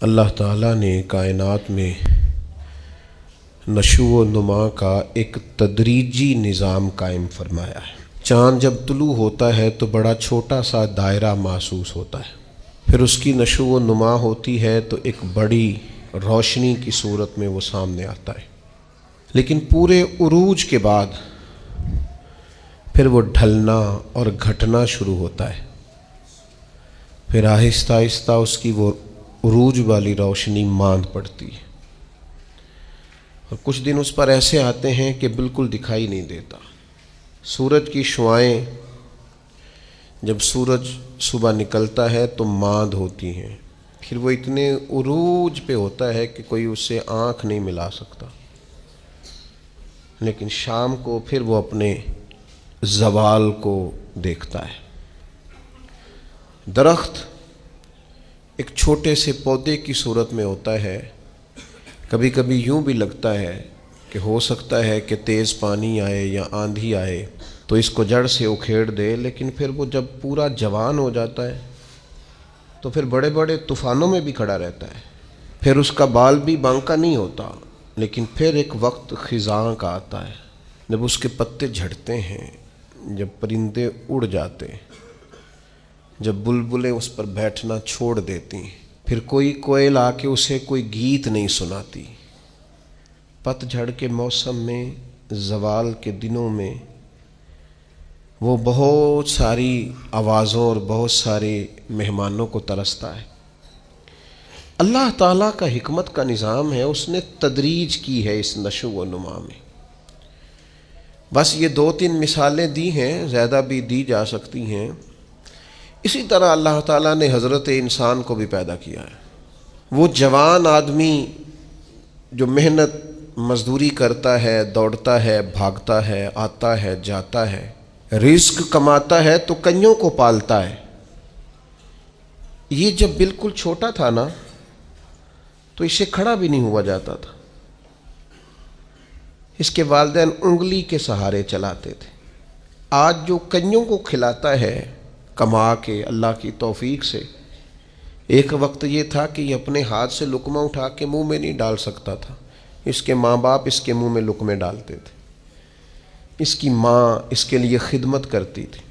اللہ تعالیٰ نے کائنات میں نشو و نما کا ایک تدریجی نظام قائم فرمایا ہے۔ چاند جب طلوع ہوتا ہے تو بڑا چھوٹا سا دائرہ محسوس ہوتا ہے، پھر اس کی نشو و نما ہوتی ہے تو ایک بڑی روشنی کی صورت میں وہ سامنے آتا ہے، لیکن پورے عروج کے بعد پھر وہ ڈھلنا اور گھٹنا شروع ہوتا ہے، پھر آہستہ آہستہ اس کی وہ عروج والی روشنی ماند پڑتی ہے، اور کچھ دن اس پر ایسے آتے ہیں کہ بالکل دکھائی نہیں دیتا۔ سورج کی شعاعیں جب سورج صبح نکلتا ہے تو ماند ہوتی ہیں، پھر وہ اتنے عروج پہ ہوتا ہے کہ کوئی اس سے آنکھ نہیں ملا سکتا، لیکن شام کو پھر وہ اپنے زوال کو دیکھتا ہے۔ درخت ایک چھوٹے سے پودے کی صورت میں ہوتا ہے، کبھی کبھی یوں بھی لگتا ہے کہ ہو سکتا ہے کہ تیز پانی آئے یا آندھی آئے تو اس کو جڑ سے اکھیڑ دے، لیکن پھر وہ جب پورا جوان ہو جاتا ہے تو پھر بڑے بڑے طوفانوں میں بھی کھڑا رہتا ہے، پھر اس کا بال بھی بانکا نہیں ہوتا، لیکن پھر ایک وقت خزاں کا آتا ہے جب اس کے پتے جھڑتے ہیں، جب پرندے اڑ جاتے ہیں، جب بلبلیں اس پر بیٹھنا چھوڑ دیتی، پھر کوئی کوئل آ کے اسے کوئی گیت نہیں سناتی۔ پت جھڑ کے موسم میں، زوال کے دنوں میں وہ بہت ساری آوازوں اور بہت سارے مہمانوں کو ترستا ہے۔ اللہ تعالیٰ کا حکمت کا نظام ہے، اس نے تدریج کی ہے اس نشو و نما میں۔ بس یہ 2-3 مثالیں دی ہیں، زیادہ بھی دی جا سکتی ہیں۔ اسی طرح اللہ تعالیٰ نے حضرت انسان کو بھی پیدا کیا ہے۔ وہ جوان آدمی جو محنت مزدوری کرتا ہے، دوڑتا ہے، بھاگتا ہے، آتا ہے، جاتا ہے، رزق کماتا ہے تو کئیوں کو پالتا ہے۔ یہ جب بالکل چھوٹا تھا نا تو اسے کھڑا بھی نہیں ہوا جاتا تھا، اس کے والدین انگلی کے سہارے چلاتے تھے۔ آج جو کئیوں کو کھلاتا ہے کما کے اللہ کی توفیق سے، ایک وقت یہ تھا کہ یہ اپنے ہاتھ سے لقمہ اٹھا کے منہ میں نہیں ڈال سکتا تھا، اس کے ماں باپ اس کے منہ میں لقمے ڈالتے تھے، اس کی ماں اس کے لیے خدمت کرتی تھی،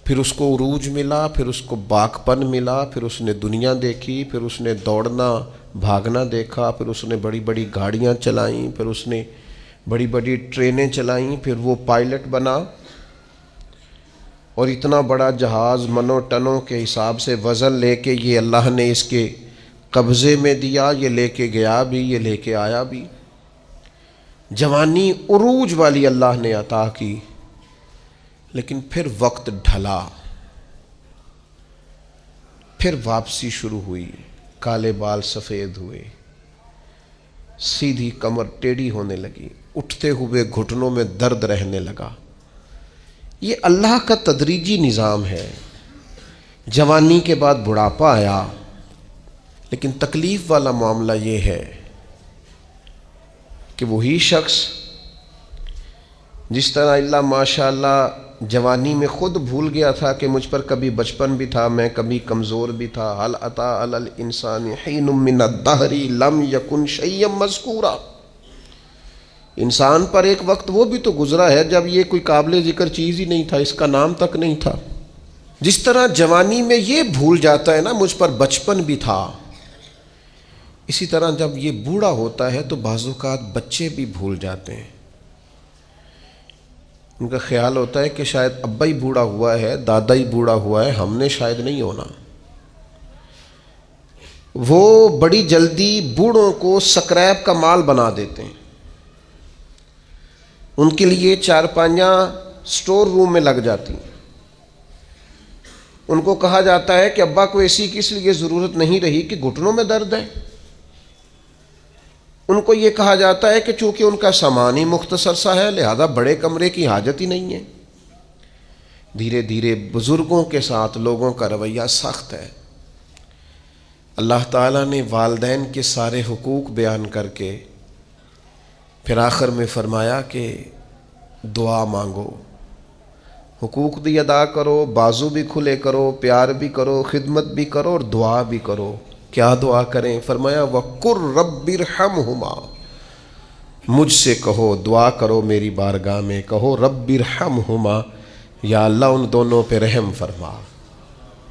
پھر اس کو عروج ملا، پھر اس کو باکپن ملا، پھر اس نے دنیا دیکھی، پھر اس نے دوڑنا بھاگنا دیکھا، پھر اس نے بڑی بڑی گاڑیاں چلائیں، پھر اس نے بڑی بڑی ٹرینیں چلائیں، پھر وہ پائلٹ بنا، اور اتنا بڑا جہاز منوں ٹنوں کے حساب سے وزن لے کے یہ اللہ نے اس کے قبضے میں دیا، یہ لے کے گیا بھی، یہ لے کے آیا بھی۔ جوانی عروج والی اللہ نے عطا کی، لیکن پھر وقت ڈھلا، پھر واپسی شروع ہوئی، کالے بال سفید ہوئے، سیدھی کمر ٹیڑھی ہونے لگی، اٹھتے ہوئے گھٹنوں میں درد رہنے لگا۔ یہ اللہ کا تدریجی نظام ہے۔ جوانی کے بعد بڑھاپا آیا، لیکن تکلیف والا معاملہ یہ ہے کہ وہی شخص جس طرح اللہ ماشاءاللہ جوانی میں خود بھول گیا تھا کہ مجھ پر کبھی بچپن بھی تھا، میں کبھی کمزور بھی تھا، هل اتى على الانسان حين من الدهر لم يكن شيئا مذكورا، انسان پر ایک وقت وہ بھی تو گزرا ہے جب یہ کوئی قابل ذکر چیز ہی نہیں تھا، اس کا نام تک نہیں تھا۔ جس طرح جوانی میں یہ بھول جاتا ہے نا مجھ پر بچپن بھی تھا، اسی طرح جب یہ بوڑھا ہوتا ہے تو بعض اوقات بچے بھی بھول جاتے ہیں۔ ان کا خیال ہوتا ہے کہ شاید ابا ہی بوڑھا ہوا ہے، دادا ہی بوڑھا ہوا ہے، ہم نے شاید نہیں ہونا۔ وہ بڑی جلدی بوڑھوں کو سکریپ کا مال بنا دیتے ہیں، ان کے لیے چارپائیاں سٹور روم میں لگ جاتی ہیں۔ ان کو کہا جاتا ہے کہ ابا کو ایسی کی اس لیے ضرورت نہیں رہی کہ گھٹنوں میں درد ہے۔ ان کو یہ کہا جاتا ہے کہ چونکہ ان کا سامان ہی مختصر سا ہے لہذا بڑے کمرے کی حاجت ہی نہیں ہے۔ دھیرے دھیرے بزرگوں کے ساتھ لوگوں کا رویہ سخت ہے۔ اللہ تعالیٰ نے والدین کے سارے حقوق بیان کر کے پھر آخر میں فرمایا کہ دعا مانگو، حقوق بھی ادا کرو، بازو بھی کھلے کرو، پیار بھی کرو، خدمت بھی کرو اور دعا بھی کرو کیا دعا کریں؟ فرمایا وَقُرْ رَبِّ ارْحَمْهُمَا، مجھ سے کہو، دعا کرو میری بارگاہ میں، کہو رب ارحمہما، یا اللہ ان دونوں پہ رحم فرما،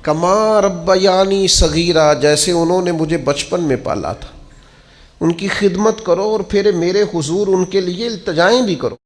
کما ربیانی صغیرہ، جیسے انہوں نے مجھے بچپن میں پالا تھا۔ ان کی خدمت کرو اور پھر میرے حضور ان کے لیے التجائیں بھی کرو۔